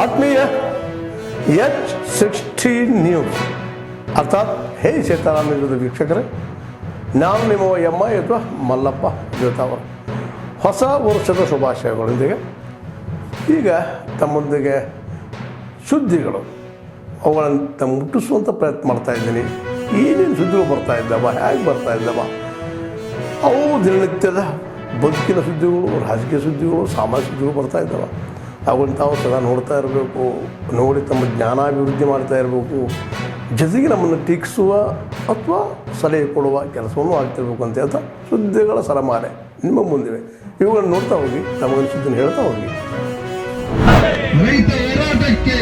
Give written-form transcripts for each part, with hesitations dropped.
ಆತ್ಮೀಯ H60 news ಅರ್ಥಾತ್ ಹೇ ಸೀತಾರಾಮ ವಿರುದ್ಧ ವೀಕ್ಷಕರೇ, ನಾನು ನಿಮ್ಮ ಎಮ್ಮ ಅಥವಾ ಮಲ್ಲಪ್ಪ ಜೋತಾವರ್. ಹೊಸ ವರ್ಷದ ಶುಭಾಶಯಗಳೊಂದಿಗೆ ಈಗ ತಮ್ಮೊಂದಿಗೆ ಸುದ್ದಿಗಳು ಅವುಗಳನ್ನು ಮುಟ್ಟಿಸುವಂಥ ಪ್ರಯತ್ನ ಮಾಡ್ತಾಯಿದ್ದೀನಿ. ಏನೇನು ಸುದ್ದಿಗಳು ಬರ್ತಾ ಇದ್ದಾವ, ಹೇಗೆ ಬರ್ತಾ ಇದ್ದಾವ, ಅವು ದಿನನಿತ್ಯದ ಬದುಕಿನ ಸುದ್ದಿಗಳು, ರಾಜಕೀಯ ಸುದ್ದಿಗಳು, ಸಾಮಾಜಿಕ ಸುದ್ದಿಗಳು ಬರ್ತಾ ಇದ್ದಾವೆ. ಅವುಗಳನ್ನ ತಾವು ಸದಾ ನೋಡ್ತಾ ಇರಬೇಕು, ನೋಡಿ ತಮ್ಮ ಜ್ಞಾನಾಭಿವೃದ್ಧಿ ಮಾಡ್ತಾ ಇರಬೇಕು. ಜೊತೆಗೆ ನಮ್ಮನ್ನು ಟೀಕಿಸುವ ಅಥವಾ ಸಲಹೆ ಕೊಡುವ ಕೆಲಸವನ್ನು ಆಗ್ತಿರ್ಬೇಕು ಅಂತ ಹೇಳ್ತಾ ಸುದ್ದಿಗಳ ಸರಮಾಲೆ ನಿಮ್ಮ ಮುಂದಿವೆ. ಇವುಗಳನ್ನು ನೋಡ್ತಾ ಹೋಗಿ, ತಮಗೆ ಸುದ್ದಿನ ಹೇಳ್ತಾ ಹೋಗಿ. ರೈತ ಹೋರಾಟಕ್ಕೆ,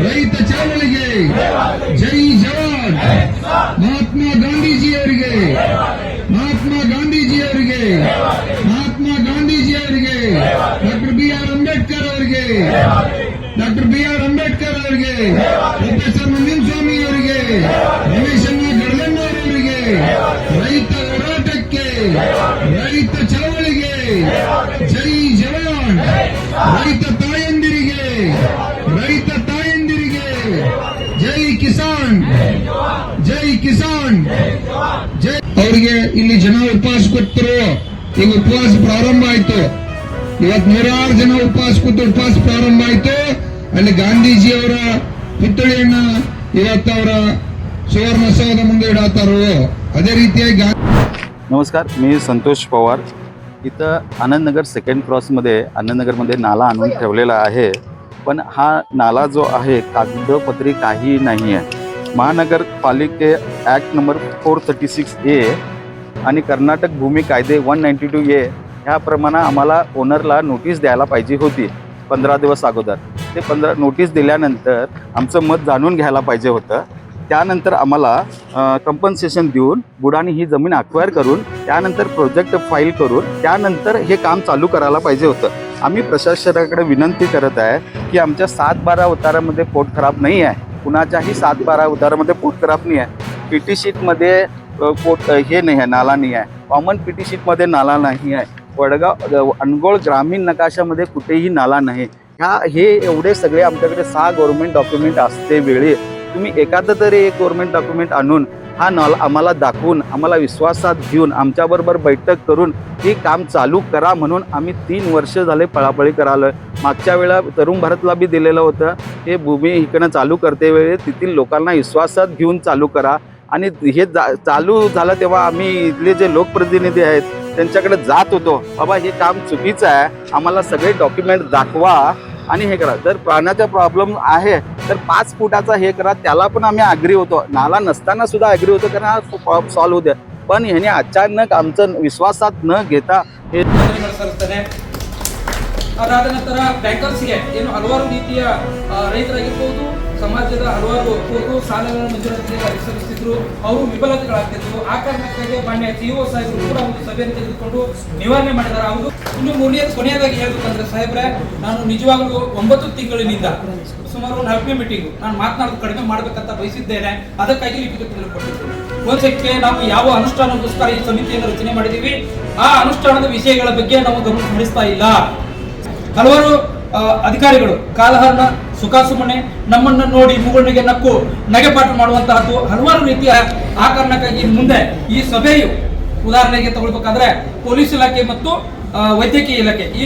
ರೈತ ಚಳವಳಿಗೆ ಜೈ ಜವಾನ್. ಮಹಾತ್ಮ ಗಾಂಧೀಜಿಯವರಿಗೆ, ಮಹಾತ್ಮ ಗಾಂಧೀಜಿಯವರಿಗೆ, ಮಹಾತ್ಮ ಗಾಂಧೀಜಿಯವರಿಗೆ, ಡಾಕ್ಟರ್ BR ಅಂಬೇಡ್ಕರ್ ಅವರಿಗೆ, ಡಾಕ್ಟರ್ BR ಅಂಬೇಡ್ಕರ್ ಅವರಿಗೆ, ಪ್ರೊಫೆಸರ್ ಮಂಜನ್ ಸ್ವಾಮಿ ಅವರಿಗೆ, ರಮೇಶಣ್ಣ ಗಡಲನ್ನವರವರಿಗೆ, ರೈತ ಹೋರಾಟಕ್ಕೆ, ರೈತ ಚಳವಳಿಗೆ ಜೈ ಜವಾನ್. ರೈತ ತಾಯಂದಿರಿಗೆ, ರೈತ ತಾಯಂದಿರಿಗೆ ಜೈ ಕಿಸಾನ್, ಜೈ ಕಿಸಾನ್, ಜೈ. ಅವರಿಗೆ ಇಲ್ಲಿ ಜನ ಉಪವಾಸ ಕೂತರು. ಈಗ ಉಪವಾಸ ಪ್ರಾರಂಭ ಆಯ್ತು. ಇವತ್ತು 106 ಜನ ಉಪವಾಸ ಕೂತು ಉಪವಾಸ ಪ್ರಾರಂಭ ಆಯ್ತು. ಅಲ್ಲಿ ಗಾಂಧೀಜಿಯವರ ಪುತ್ಥಳಿಯನ್ನ ಇವತ್ತು ಅವರ सुवर्णसौध ಮುಂದೆ ಇಡತಾರೋ. ಅದೇ ರೀತಿಯಾಗಿ नमस्कार, मी संतोष पवार. इथं आनंदनगर सेकंड क्रॉसमध्ये आनंदनगरमध्ये नाला आणून ठेवलेला आहे. पण हा नाला जो आहे कागदपत्री काही नाही आहे. महानगरपालिके ॲक्ट नंबर 436A आणि कर्नाटक भूमी कायदे 192A ह्याप्रमाणे आम्हाला ओनरला नोटीस द्यायला पाहिजे होती 15 दिवस अगोदर. ते 15 नोटीस दिल्यानंतर आमचं मत जाणून घ्यायला पाहिजे होतं. त्यानंतर आम्हाला कंपन्सेशन देऊन बुडानी ही जमीन अक्वायर करून त्यानंतर प्रोजेक्ट फाईल करून त्यानंतर हे काम चालू करायला पाहिजे होतं. आम्ही प्रशासनाकडे विनंती करत आहे की आमच्या 7-12 उतारामध्ये पोट खराब नाही आहे. कुणाच्याही 7-12 उतारामध्ये पोट खराब नाही आहे. PT शीटमध्ये पोट हे नाही आहे, नाला नाही आहे. कॉमन PT शीटमध्ये नाला नाही आहे. वडगाव अनगोळ ग्रामीण नकाशामध्ये कुठेही नाला नाही. हे एवढे सगळे आमच्याकडे 6 गव्हर्नमेंट डॉक्युमेंट असते वेळी तुम्ही एखादं तरी एक गव्हर्नमेंट डॉक्युमेंट आणून हा नाला आम्हाला दाखवून आम्हाला विश्वासात घेऊन आमच्याबरोबर बैठक करून हे काम चालू करा म्हणून आम्ही 3 वर्ष झाले पळापळी करालोय. मागच्या वेळा तरुण भारतला बी दिलेलं होतं. हे भूमी इकडनं चालू करते वेळी तेथील लोकांना विश्वासात घेऊन चालू करा. आणि हे चालू झालं तेव्हा आम्ही इथले जे लोकप्रतिनिधी आहेत त्यांच्याकडे जात होतो, बाबा हे काम चुकीचं आहे, आम्हाला सगळे डॉक्युमेंट दाखवा आणि हे करा. जर प्राण्याचा प्रॉब्लेम आहे तर 5 फुटाचा हे करा, त्याला पण आम्ही अग्री होतो. नाला नसताना सुद्धा अग्री होतो कारण हा सॉल्व्ह होते. पण ह्याने अचानक आमचं विश्वासात न घेता हे ಅದಾದ ನಂತರ ಬ್ಯಾಂಕರ್ಸ್ಗೆ ಏನು ಹಲವಾರು ರೀತಿಯ ರೈತರಾಗಿರ್ಬೋದು, ಸಮಾಜದ ಹಲವಾರು ಸಾಲಗಳನ್ನು ಮಂಜೂರಾತಿ ಸಲ್ಲಿಸುತ್ತಿದ್ರು, ಅವರು ವಿಫಲತೆಗಳಾಗ್ತಿದ್ರು. ಆ ಕಾರಣಕ್ಕಾಗಿ ಮಾನ್ಯ CEO ಸಾಹೇಬರು ಕೂಡ ಒಂದು ಸಭೆಯನ್ನು ತೆಗೆದುಕೊಂಡು ನಿವಾರಣೆ ಮಾಡಿದ್ದಾರೆ. ಅವರು ಇನ್ನು ಕೊನೆಯದಾಗಿ ಹೇಳ್ಬೇಕಂದ್ರೆ ಸಾಹೇಬ್ರೆ, ನಾನು ನಿಜವಾಗ್ಲೂ 9 ತಿಂಗಳಿನಿಂದ ಸುಮಾರು 4 ಮೀಟಿಂಗು ನಾನು ಮಾತನಾಡೋದು ಕಡಿಮೆ ಮಾಡಬೇಕಂತ ಬಯಸಿದ್ದೇನೆ. ಅದಕ್ಕಾಗಿ ಲಿಖಿತ ಕೊಟ್ಟಿದ್ದೇನೆ. ಒಂದಕ್ಕೆ ನಾವು ಯಾವ ಅನುಷ್ಠಾನಕ್ಕೋಸ್ಕರ ಈ ಸಮಿತಿಯನ್ನು ರಚನೆ ಮಾಡಿದ್ದೀವಿ, ಆ ಅನುಷ್ಠಾನದ ವಿಷಯಗಳ ಬಗ್ಗೆ ನಾವು ಗಮನ ಹರಿಸ್ತಾ ಇಲ್ಲ. ಹಲವಾರು ಅಧಿಕಾರಿಗಳು ಕಾಲಹರಣ, ಸುಖಾಸುಮನೆ, ನಮ್ಮನ್ನು ನೋಡಿ ಮುಗುಳ್ನಿಗೆ ನಕ್ಕು ನಗೆಪಾಠ ಮಾಡುವಂತಹದ್ದು ಹಲವಾರು ರೀತಿಯ. ಆ ಕಾರಣಕ್ಕಾಗಿ ಮುಂದೆ ಈ ಸಭೆಯು ಉದಾಹರಣೆಗೆ ತಗೊಳ್ಬೇಕಾದ್ರೆ ಪೊಲೀಸ್ ಇಲಾಖೆ ಮತ್ತು ವೈದ್ಯಕೀಯ ಇಲಾಖೆ ಈ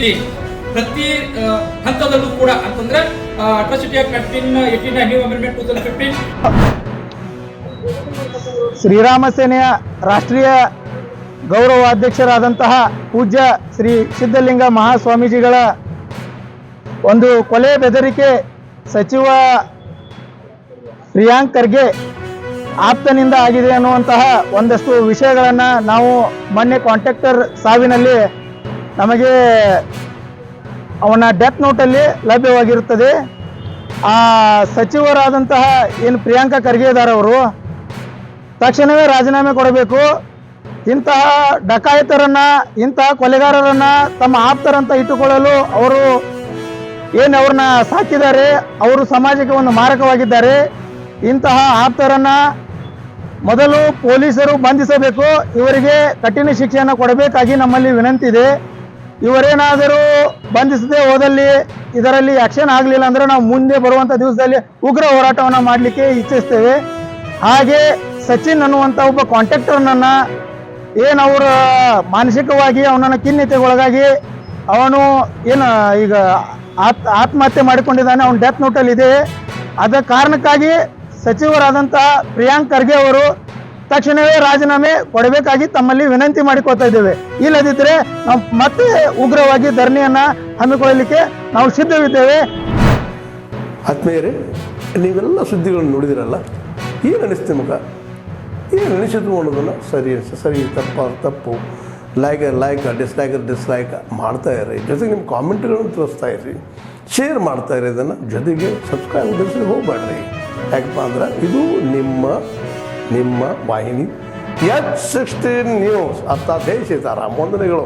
ಪ್ರತಿ ಹಂತದಲ್ಲೂ ಕೂಡ ಅಂತಂದ್ರೆ ಅಟ್ರಾಸಿಟಿ ಆಕ್ಟ್ 1989 ನ್ಯೂ ಅಮೆಂಡ್ಮೆಂಟ್ 2015 ಶ್ರೀರಾಮ ಸೇನೆಯ ರಾಷ್ಟ್ರೀಯ ಗೌರವಾಧ್ಯಕ್ಷರಾದಂತಹ ಪೂಜ್ಯ ಶ್ರೀ ಸಿದ್ಧಲಿಂಗ ಮಹಾಸ್ವಾಮೀಜಿಗಳ ಒಂದು ಕೊಲೆ ಬೆದರಿಕೆ ಸಚಿವ ಪ್ರಿಯಾಂಕ್ ಖರ್ಗೆ ಆಪ್ತನಿಂದ ಆಗಿದೆ ಅನ್ನುವಂತಹ ಒಂದಷ್ಟು ವಿಷಯಗಳನ್ನು ನಾವು ಮೊನ್ನೆ ಕಾಂಟ್ರಾಕ್ಟರ್ ಸಾವಿನಲ್ಲಿ ನಮಗೆ ಅವನ ಡೆತ್ ನೋಟಲ್ಲಿ ಲಭ್ಯವಾಗಿರುತ್ತದೆ. ಆ ಸಚಿವರಾದಂತಹ ಏನು ಪ್ರಿಯಾಂಕಾ ಖರ್ಗೆ ಇದ್ದಾರವರು ತಕ್ಷಣವೇ ರಾಜೀನಾಮೆ ಕೊಡಬೇಕು. ಇಂತಹ ಡಕಾಯಿತರನ್ನ, ಇಂತಹ ಕೊಲೆಗಾರರನ್ನ ತಮ್ಮ ಆಪ್ತರಂತ ಇಟ್ಟುಕೊಳ್ಳಲು ಅವರು ಏನು ಅವ್ರನ್ನ ಸಾಕಿದ್ದಾರೆ, ಅವರು ಸಮಾಜಕ್ಕೆ ಒಂದು ಮಾರಕವಾಗಿದ್ದಾರೆ. ಇಂತಹ ಆಪ್ತರನ್ನ ಮೊದಲು ಪೊಲೀಸರು ಬಂಧಿಸಬೇಕು, ಇವರಿಗೆ ಕಠಿಣ ಶಿಕ್ಷೆಯನ್ನು ಕೊಡಬೇಕಾಗಿ ನಮ್ಮಲ್ಲಿ ವಿನಂತಿ ಇದೆ. ಇವರೇನಾದರೂ ಬಂಧಿಸದೆ ಹೋದಲ್ಲಿ ಇದರಲ್ಲಿ ಆಕ್ಷನ್ ಆಗಲಿಲ್ಲ ಅಂದ್ರೆ ನಾವು ಮುಂದೆ ಬರುವಂಥ ದಿವಸದಲ್ಲಿ ಉಗ್ರ ಹೋರಾಟವನ್ನು ಮಾಡಲಿಕ್ಕೆ ಇಚ್ಛಿಸ್ತೇವೆ. ಹಾಗೆ ಸಚಿನ್ ಅನ್ನುವಂಥ ಒಬ್ಬ ಕಾಂಟ್ರಾಕ್ಟರ್ನನ್ನು ಏನು ಅವರ ಮಾನಸಿಕವಾಗಿ ಅವನನ್ನು ಖಿನ್ನತೆಗೊಳಗಾಗಿ ಅವನು ಏನು ಈಗ ಆತ್ಮಹತ್ಯೆ ಮಾಡಿಕೊಂಡಿದ್ದಾನೆ, ಅವನ ಡೆತ್ ನೋಟಲ್ಲಿ ಇದೆ. ಅದ ಕಾರಣಕ್ಕಾಗಿ ಸಚಿವರಾದಂತಹ ಪ್ರಿಯಾಂಕ್ ಖರ್ಗೆ ಅವರು ತಕ್ಷಣವೇ ರಾಜೀನಾಮೆ ಕೊಡಬೇಕಾಗಿ ತಮ್ಮಲ್ಲಿ ವಿನಂತಿ ಮಾಡಿಕೊಳ್ತಾ ಇದ್ದೇವೆ. ಇಲ್ಲದಿದ್ದರೆ ನಾವು ಮತ್ತೆ ಉಗ್ರವಾಗಿ ಧರಣಿಯನ್ನ ಹಮ್ಮಿಕೊಳ್ಳಲಿಕ್ಕೆ ನಾವು ಸಿದ್ಧವಿದ್ದೇವೆ. ಆತ್ಮೀಯರೇ, ನೀವೆಲ್ಲ ಸುದ್ದಿಗಳನ್ನು ನೋಡಿದಿರಲ್ಲ, ಏನು ಅನಿಸ್ತು ನಿಮಗೆ? ಏನು ಅನಿಸಿದ್ರು ಅನ್ನೋದನ್ನು ಸರಿ ತಪ್ಪು ಲೈಕ್ ಡಿಸ್ಲೈಕ್ ಮಾಡ್ತಾ ಇರಿ. ಜೊತೆಗೆ ನಿಮ್ಮ ಕಾಮೆಂಟ್ಗಳನ್ನು ತೋರಿಸ್ತಾ ಇರಿ, ಶೇರ್ ಮಾಡ್ತಾ ಇರಿ. ಇದನ್ನು ಜೊತೆಗೆ ಸಬ್ಸ್ಕ್ರೈಬ್ ಧರಿಸಲಿಕ್ಕೆ ಹೋಗಬೇಡ್ರಿ. ಯಾಕಪ್ಪ ಅಂದ್ರೆ ಇದು ನಿಮ್ಮ ವಾಹಿನಿ H16 ನ್ಯೂಸ್. ಅರ್ಥಾತ್ ಹೇ ಸೀತಾರಾಮ್. ವಂದನೆಗಳು.